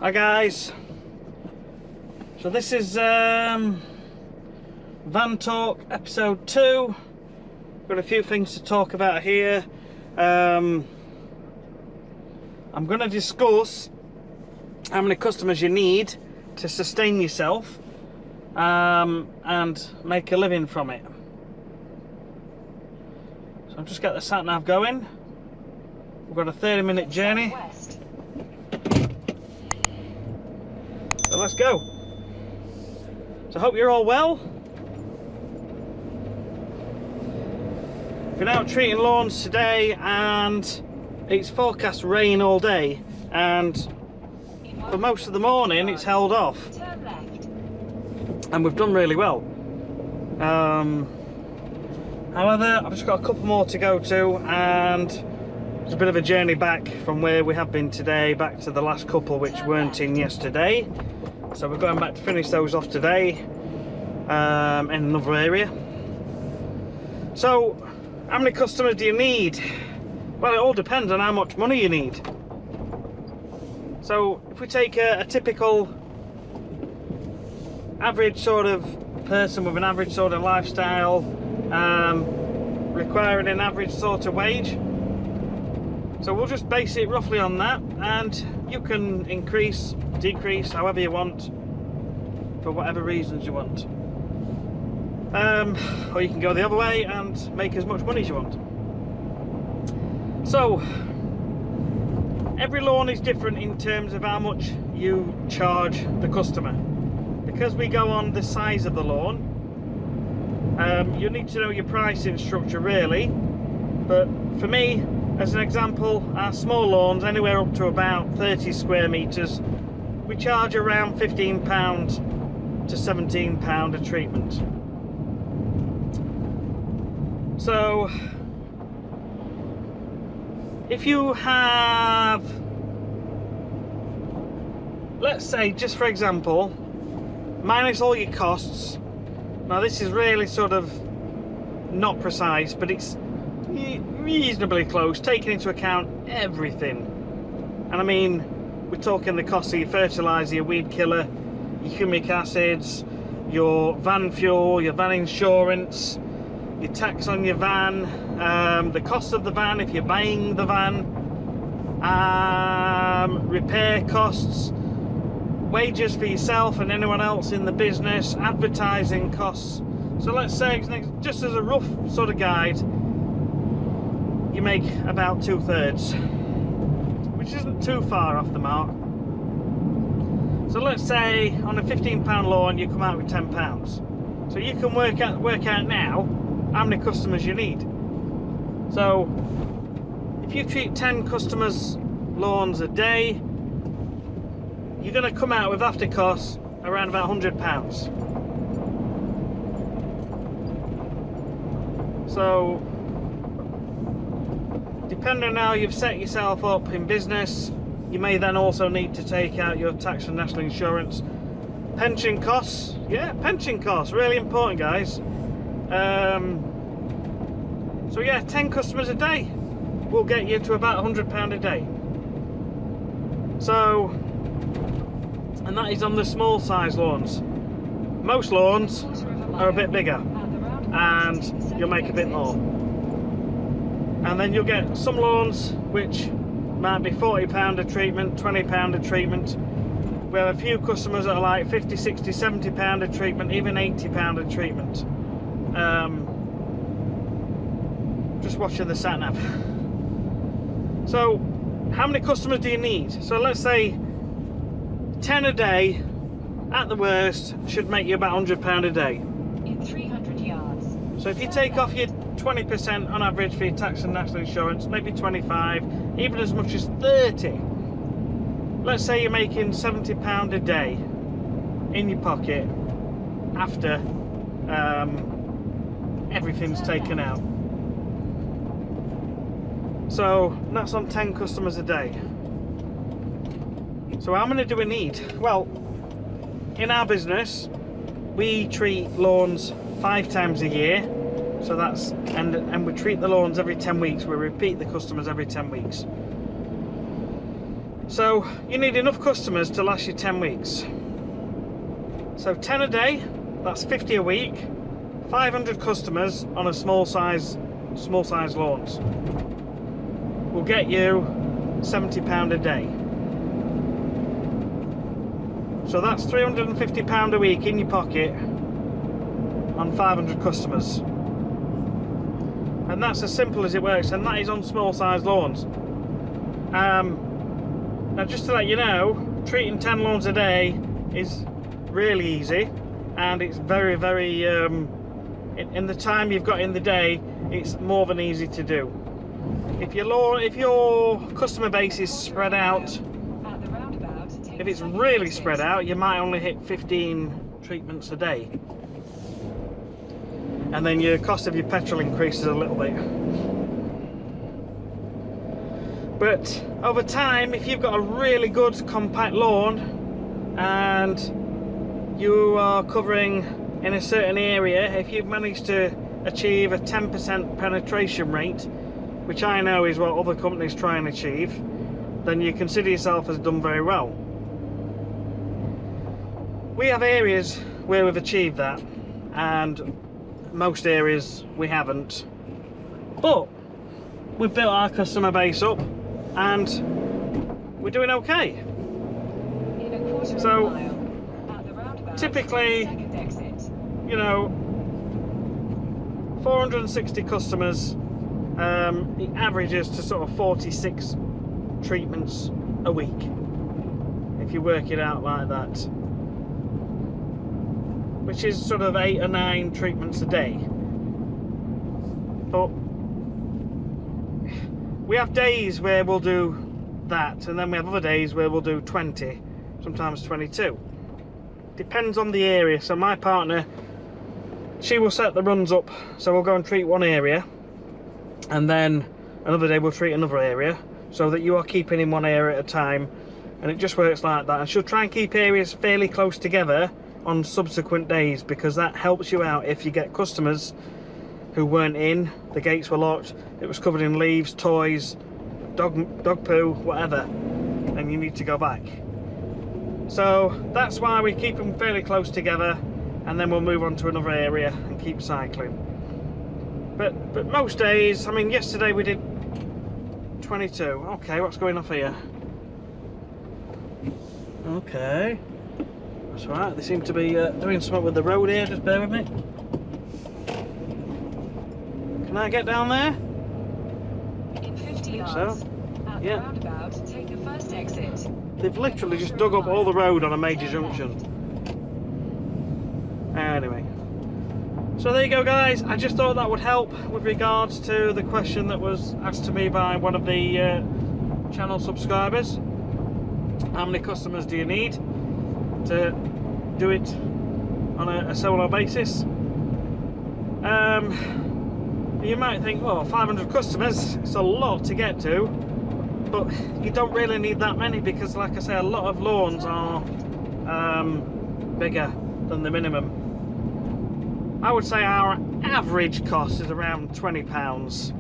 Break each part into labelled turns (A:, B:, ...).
A: Hi guys, so this is Van Talk episode 2. Got a few things to talk about here. I'm going to discuss how many customers you need to sustain yourself and make a living from it. So I'll just get the sat nav going. We've got a 30-minute journey. So let's go. So I hope you're all well. Been out treating lawns today and it's forecast rain all day, and for most of the morning it's held off and we've done really well. However, I've just got a couple more to go to, and it's a bit of a journey back from where we have been today back to the last couple which weren't in yesterday. So we're going back to finish those off today in another area. So how many customers do you need? Well, it all depends on how much money you need. So if we take a typical average sort of person with an average sort of lifestyle, requiring an average sort of wage, so we'll just base it roughly on that, and you can increase, decrease, however you want, for whatever reasons you want. Or you can go the other way and make as much money as you want. So every lawn is different in terms of how much you charge the customer. Because we go on the size of the lawn, you need to know your pricing structure really. But for me, as an example, our small lawns, anywhere up to about 30 square metres, we charge around £15 to £17 a treatment. So if you have, let's say, just for example, minus all your costs, now this is really sort of not precise, but it's reasonably close, taking into account everything. And I mean, we're talking the cost of your fertiliser, your weed killer, your humic acids, your van fuel, your van insurance, your tax on your van, the cost of the van if you're buying the van, repair costs, wages for yourself and anyone else in the business, advertising costs. So let's say, just as a rough sort of guide, you make about 2/3, which isn't too far off the mark. So let's say on a £15 lawn you come out with £10. So you can work out now how many customers you need. So if you treat 10 customers' lawns a day, you're going to come out with after costs around about £100. So depending on how you've set yourself up in business, you may then also need to take out your tax and national insurance. Pension costs, yeah, pension costs, really important, guys. So yeah, 10 customers a day will get you to about £100 a day. So, and that is on the small size lawns. Most lawns are a bit bigger and you'll make a bit more. And then you'll get some lawns which might be £40 a treatment, £20 a treatment. We have a few customers that are like £50, £60, £70 a treatment, even £80 a treatment. Just watching the sat nav. So how many customers do you need? So let's say 10 a day at the worst should make you about £100 a day.
B: In 300 yards.
A: So if you take off your 20% on average for your tax and national insurance, maybe 25, even as much as 30. Let's say you're making £70 a day in your pocket after everything's taken out. So that's on 10 customers a day. So how many do we need? Well, in our business, we treat lawns 5 times a year. So that's, and we treat the lawns every 10 weeks. We repeat the customers every 10 weeks. So you need enough customers to last you 10 weeks. So 10 a day, that's 50 a week. 500 customers on a small size lawns will get you £70 a day. So that's £350 a week in your pocket on 500 customers. And that's as simple as it works, and that is on small size lawns. Now just to let you know, treating 10 lawns a day is really easy, and it's very, very in the time you've got in the day, it's more than easy to do. If your customer base is spread out, if it's really spread out, you might only hit 15 treatments a day, and then your cost of your petrol increases a little bit. But over time, if you've got a really good compact lawn and you are covering in a certain area, if you've managed to achieve a 10% penetration rate, which I know is what other companies try and achieve, then you consider yourself as done very well. We have areas where we've achieved that, and most areas we haven't. But we've built our customer base up and we're doing okay. So typically, you know, 460 customers, it averages to sort of 46 treatments a week, if you work it out like that, which is sort of 8 or 9 treatments a day. But we have days where we'll do that, and then we have other days where we'll do 20, sometimes 22. Depends on the area. So my partner, she will set the runs up, so we'll go and treat one area, and then another day we'll treat another area, so that you are keeping in one area at a time, and it just works like that. And she'll try and keep areas fairly close together on subsequent days, because that helps you out if you get customers who weren't in, the gates were locked, it was covered in leaves, toys, dog poo, whatever, and you need to go back. So that's why we keep them fairly close together, and then we'll move on to another area and keep cycling. But most days, I mean, yesterday we did 22. Okay, what's going off here? Okay, that's right, they seem to be doing something with the road here, just bear with me. Can I get down there?
B: In 50 yards,
A: so.
B: at
A: Yeah.
B: the roundabout, take the first exit.
A: They've literally just dug up all the road on a major junction. Anyway, so there you go, guys. I just thought that would help with regards to the question that was asked to me by one of the channel subscribers. How many customers do you need to do it on a solo basis? You might think, well, 500 customers, it's a lot to get to, but you don't really need that many, because like I say, a lot of lawns are bigger than the minimum. I would say our average cost is around £20.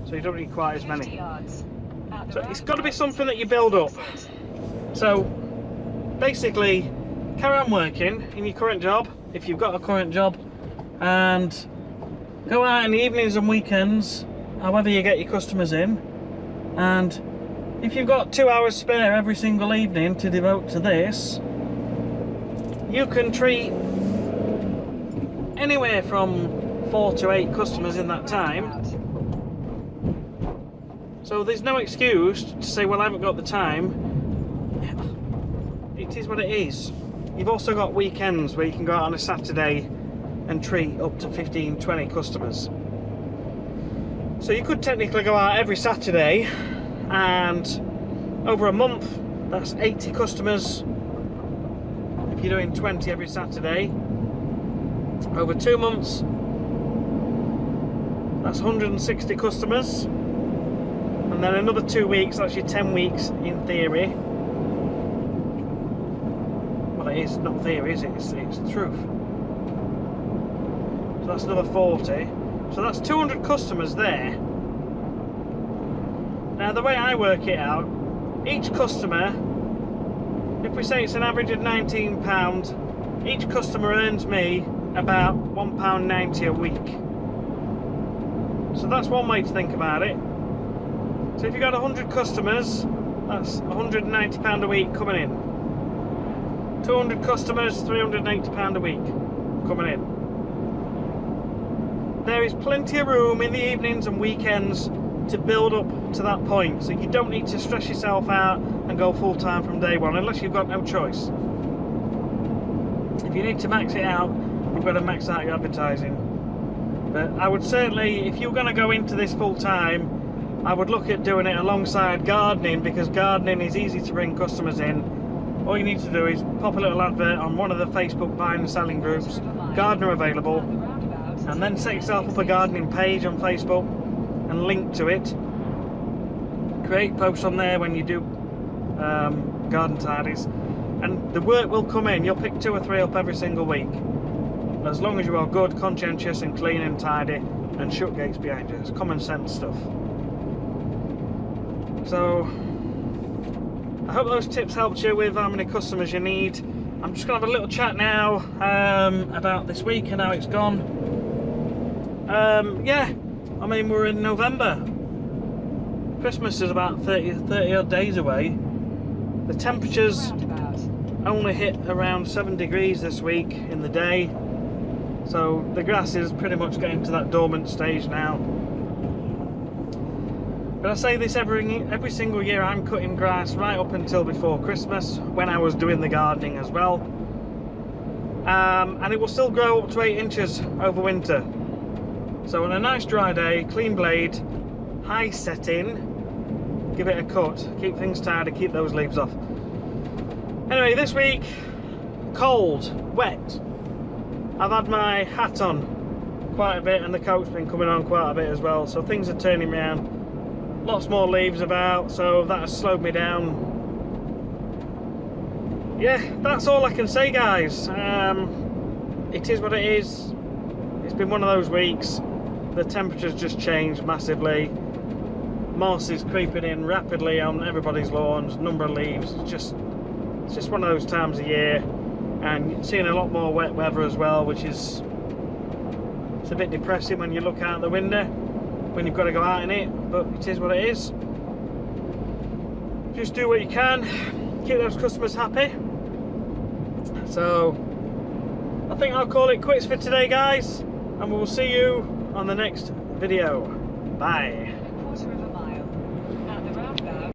A: So you don't need quite as many. So it's got to be something that you build up. So basically, carry on working in your current job, if you've got a current job, and go out in the evenings and weekends, however you get your customers in, and if you've got 2 hours spare every single evening to devote to this, you can treat anywhere from 4 to 8 customers in that time. So there's no excuse to say, well, I haven't got the time. It is what it is. You've also got weekends where you can go out on a Saturday and treat up to 15, 20 customers. So you could technically go out every Saturday, and over a month, that's 80 customers. If you're doing 20 every Saturday, over 2 months, that's 160 customers. And then another 2 weeks, that's your 10 weeks in theory. Well, it is not theory, is it? It's the truth. So that's another 40. So that's 200 customers there. Now the way I work it out, each customer, if we say it's an average of £19, each customer earns me about £1.90 a week. So that's one way to think about it. So if you've got 100 customers, that's £190 a week coming in. 200 customers, £380 a week coming in. There is plenty of room in the evenings and weekends to build up to that point, so you don't need to stress yourself out and go full time from day one unless you've got no choice. If you need to max it out, you've got to max out your advertising. But I would certainly, if you're going to go into this full time, I would look at doing it alongside gardening, because gardening is easy to bring customers in. All you need to do is pop a little advert on one of the Facebook buying and selling groups, gardener available, and then set yourself up a gardening page on Facebook and link to it. Create posts on there when you do garden tidies, and the work will come in. You'll pick 2 or 3 up every single week, as long as you are good, conscientious and clean and tidy and shut gates behind you. It's common sense stuff. So I hope those tips helped you with how many customers you need. I'm just going to have a little chat now about this week and how it's gone. Yeah, I mean, we're in November. Christmas is about 30 odd days away. The temperatures only hit around 7 degrees this week in the day. So the grass is pretty much getting to that dormant stage now. But I say this every single year, I'm cutting grass right up until before Christmas, when I was doing the gardening as well. And it will still grow up to 8 inches over winter. So on a nice dry day, clean blade, high setting, give it a cut, keep things tidy, keep those leaves off. Anyway, this week, cold, wet. I've had my hat on quite a bit and the coat's been coming on quite a bit as well, so things are turning me around. Lots more leaves about, so that has slowed me down. Yeah, that's all I can say, guys. It is what it is. It's been one of those weeks. The temperature's just changed massively. Moss is creeping in rapidly on everybody's lawns, number of leaves. It's just one of those times of year. And you're seeing a lot more wet weather as well, which is, it's a bit depressing when you look out the window, when you've got to go out in it, but it is what it is. Just do what you can, keep those customers happy. So I think I'll call it quits for today, guys, and we'll see you on the next video. Bye.